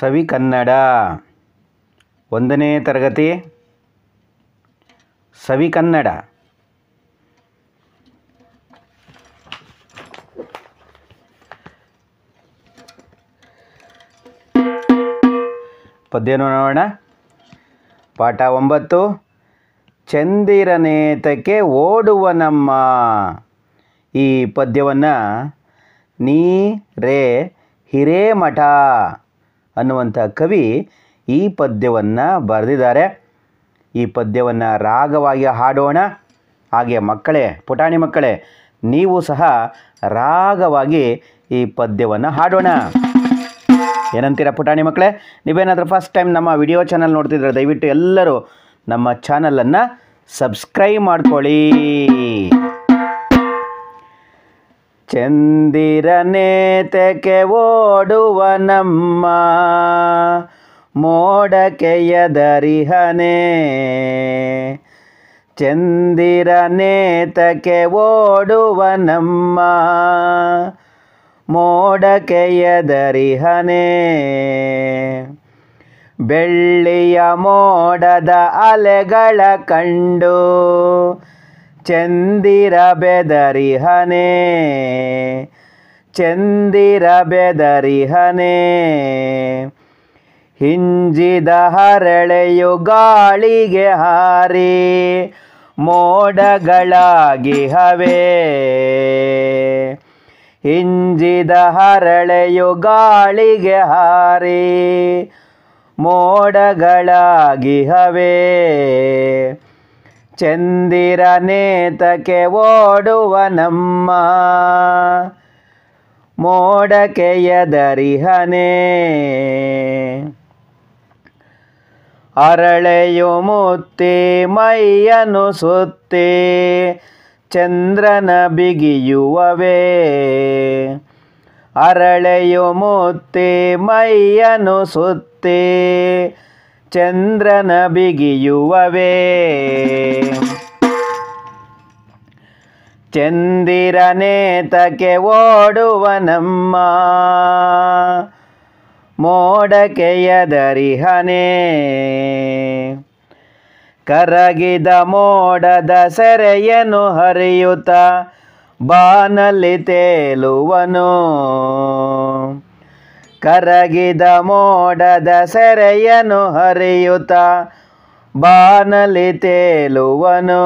ಸವಿ ಕನ್ನಡ 1ನೇ ತರಗತಿ ಸವಿ ಕನ್ನಡ. ಪದ್ಯ ನೋಡೋಣ. ಪಾಠ 9. ಚಂದಿರನೇತಕ್ಕೆ ಓಡುವನಮ್ಮ. ಈ ಪದ್ಯವನ್ನು ನೀ ರೇ ಹಿರೇಮಠ ಅನ್ನುವಂಥ ಕವಿ ಈ ಪದ್ಯವನ್ನು ಬರೆದಿದ್ದಾರೆ. ಈ ಪದ್ಯವನ್ನು ರಾಗವಾಗಿ ಹಾಡೋಣ. ಹಾಗೆ ಮಕ್ಕಳೇ, ಪುಟಾಣಿ ಮಕ್ಕಳೇ, ನೀವು ಸಹ ರಾಗವಾಗಿ ಈ ಪದ್ಯವನ್ನು ಹಾಡೋಣ. ಏನಂತೀರ ಪುಟಾಣಿ ಮಕ್ಕಳೇ? ನೀವೇನಾದರೂ ಫಸ್ಟ್ ಟೈಮ್ ನಮ್ಮ ವಿಡಿಯೋ ಚಾನಲ್ ನೋಡ್ತಿದ್ರೆ ದಯವಿಟ್ಟು ಎಲ್ಲರೂ ನಮ್ಮ ಚಾನಲನ್ನು ಸಬ್ಸ್ಕ್ರೈಬ್ ಮಾಡ್ಕೊಳ್ಳಿ. ಚಂದಿರನೇತಕ್ಕೆ ಓಡುವನಮ್ಮ, ಮೋಡಕ್ಕೆ ಎದರಿಹನೆ. ಚಂದಿರನೇತಕ್ಕೆ ಓಡುವನಮ್ಮ, ಮೋಡಕ್ಕೆ ಎದರಿಹನೆ. ಬೆಳ್ಳಿಯ ಮೋಡದ ಅಲೆಗಳ ಕಂಡು ಚಂದಿರ ಬೆದರಿಹನೆ. ಚಂದಿರ ಬೆದರಿಹನೆ. ಹಿಂಜಿದ ಹರಳೆಯು ಗಾಳಿಗೆ ಹಾರಿ ಮೋಡಗಳಾಗಿಹವೆ. ಹಿಂಜಿದ ಹರಳೆಯು ಗಾಳಿಗೆ ಹಾರಿ ಮೋಡಗಳಾಗಿಹವೆ. ಚಂದಿರನೇತಕ್ಕೆ ಓಡುವನಮ್ಮ, ಮೋಡಕ್ಕೆ ಎದರಿಹನೆ. ಅರಳೆಯು ಮುತ್ತಿ ಮೈಯನ್ನು ಸುತ್ತಿ ಚಂದ್ರನ ಬಿಗಿಯುವವೇ. ಅರಳೆಯು ಮುತ್ತಿ ಮೈಯನ್ನು ಸುತ್ತಿ ಚಂದ್ರನ ಬಿಗಿಯುವವೇ. ಚಂದಿರನೇತಕ್ಕೆ ಓಡುವನಮ್ಮ, ಮೋಡಕ್ಕೆ ಎದರಿಹನೆ. ಕರಗಿದ ಮೋಡದ ಸೆರೆಯನ್ನು ಹರಿಯುತ್ತ ಬಾನಲ್ಲಿ ತೇಲುವನು. ಕರಗಿದ ಮೋಡದ ಸೆರೆಯನ್ನು ಹರಿಯುತ್ತ ಬಾನಲ್ಲಿ ತೇಲುವನು.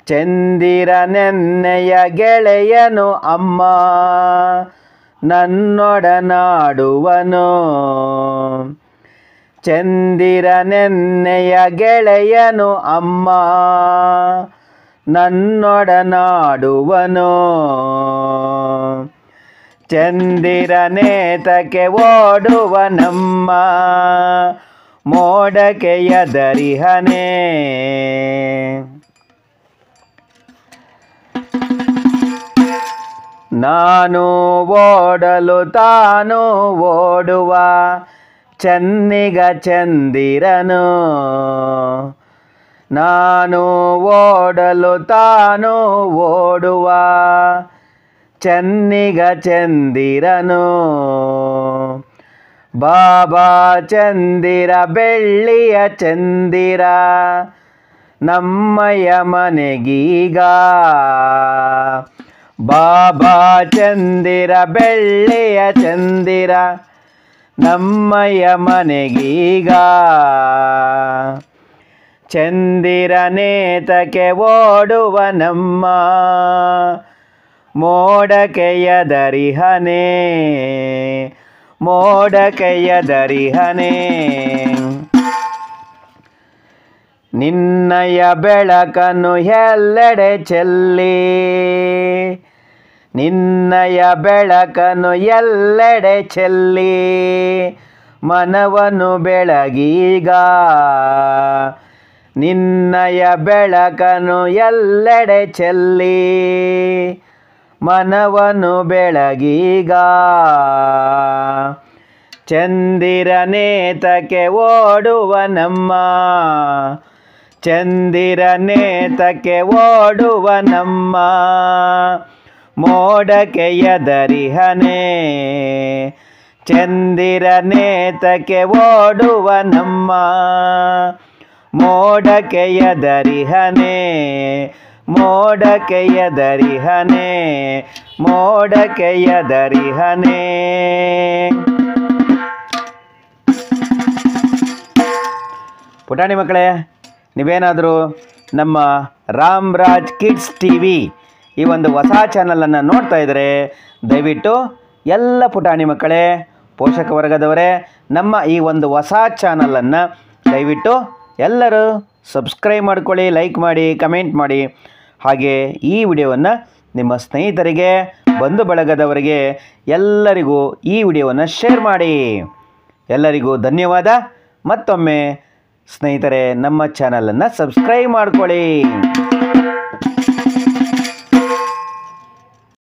ಚಂದಿರನೆನ್ನೆಯ ಗೆಳೆಯನು ಅಮ್ಮ, ನನ್ನೊಡನಾಡುವನು. ಚಂದಿರನೆನ್ನೆಯ ಗೆಳೆಯನು ಅಮ್ಮ, ನನ್ನೊಡನಾಡುವನು. ಚಂದಿರನೇತಕ್ಕೆ ಓಡುವನಮ್ಮ, ಮೋಡಕ್ಕೆ ಎದರಿಹನೆ. ನಾನು ಓಡಲು ತಾನು ಓಡುವ ಚನ್ನಿಗ ಚಂದಿರನು. ನಾನು ಓಡಲು ತಾನು ಓಡುವ ಚನ್ನಿಗ ಚಂದಿರನು. ಬಾಬಾ ಚಂದಿರ ಬೆಳ್ಳಿಯ ಚಂದಿರ ನಮ್ಮಯ್ಯ ಮನೆಗೀಗ. ಬಾಬಾ ಚಂದಿರ ಬೆಳ್ಳಿಯ ಚಂದಿರ ನಮ್ಮಯ್ಯ ಮನೆಗೀಗ. ಚಂದಿರನೇತಕ್ಕೆ ಓಡುವನಮ್ಮ, ಮೋಡಕ್ಕೆ ಎದರಿಹನೆ. ಮೋಡಕ್ಕೆ ಎದರಿಹನೆ. ನಿನ್ನಯ ಬೆಳಕನ್ನು ಎಲ್ಲೆಡೆ ಚೆಲ್ಲಿ. ನಿನ್ನಯ ಬೆಳಕನ್ನು ಎಲ್ಲೆಡೆ ಚೆಲ್ಲಿ ಮನವನ್ನು ಬೆಳಗೀಗ. ನಿನ್ನಯ ಬೆಳಕನ್ನು ಎಲ್ಲೆಡೆ ಚೆಲ್ಲಿ ಮನವನ್ನು ಬೆಳಗೀಗ. ಚಂದಿರನೇತಕ್ಕೆ ಓಡುವನಮ್ಮ, ಚಂದಿರನೇತಕ್ಕೆ ಓಡುವನಮ್ಮ, ಮೋಡಕ್ಕೆ ಎದರಿಹನೆ. ಚಂದಿರನೇತಕ್ಕೆ ಓಡುವ ನಮ್ಮ ಮೋಡಕ್ಕೆ ಎದರಿಹನೆ ಮೋಡಕ್ಕೆ ಎದರಿಹನೆ ಮೋಡಕ್ಕೆ ಎದರಿಹನೆ. ಪುಟಾಣಿ ಮಕ್ಕಳೇ, ನೀವೇನಾದರೂ ನಮ್ಮ ರಾಮ್ರಾಜ್ ಕಿಡ್ಸ್ ಟಿವಿ ಈ ಒಂದು ಹೊಸ ಚಾನಲನ್ನು ನೋಡ್ತಾ ಇದ್ದರೆ ದಯವಿಟ್ಟು ಎಲ್ಲ ಪುಟಾಣಿ ಮಕ್ಕಳೇ, ಪೋಷಕ ವರ್ಗದವರೇ, ನಮ್ಮ ಈ ಒಂದು ಹೊಸ ಚಾನಲನ್ನು ದಯವಿಟ್ಟು ಎಲ್ಲರೂ ಸಬ್ಸ್ಕ್ರೈಬ್ ಮಾಡ್ಕೊಳ್ಳಿ, ಲೈಕ್ ಮಾಡಿ, ಕಮೆಂಟ್ ಮಾಡಿ. ಹಾಗೆ ಈ ವಿಡಿಯೋವನ್ನು ನಿಮ್ಮ ಸ್ನೇಹಿತರಿಗೆ, ಬಂಧು ಬಳಗದವರಿಗೆ ಎಲ್ಲರಿಗೂ ಈ ವಿಡಿಯೋವನ್ನು ಶೇರ್ ಮಾಡಿ. ಎಲ್ಲರಿಗೂ ಧನ್ಯವಾದ. ಮತ್ತೊಮ್ಮೆ ಸ್ನೇಹಿತರೆ, ನಮ್ಮ ಚಾನಲನ್ನು ಸಬ್ಸ್ಕ್ರೈಬ್ ಮಾಡ್ಕೊಳ್ಳಿ.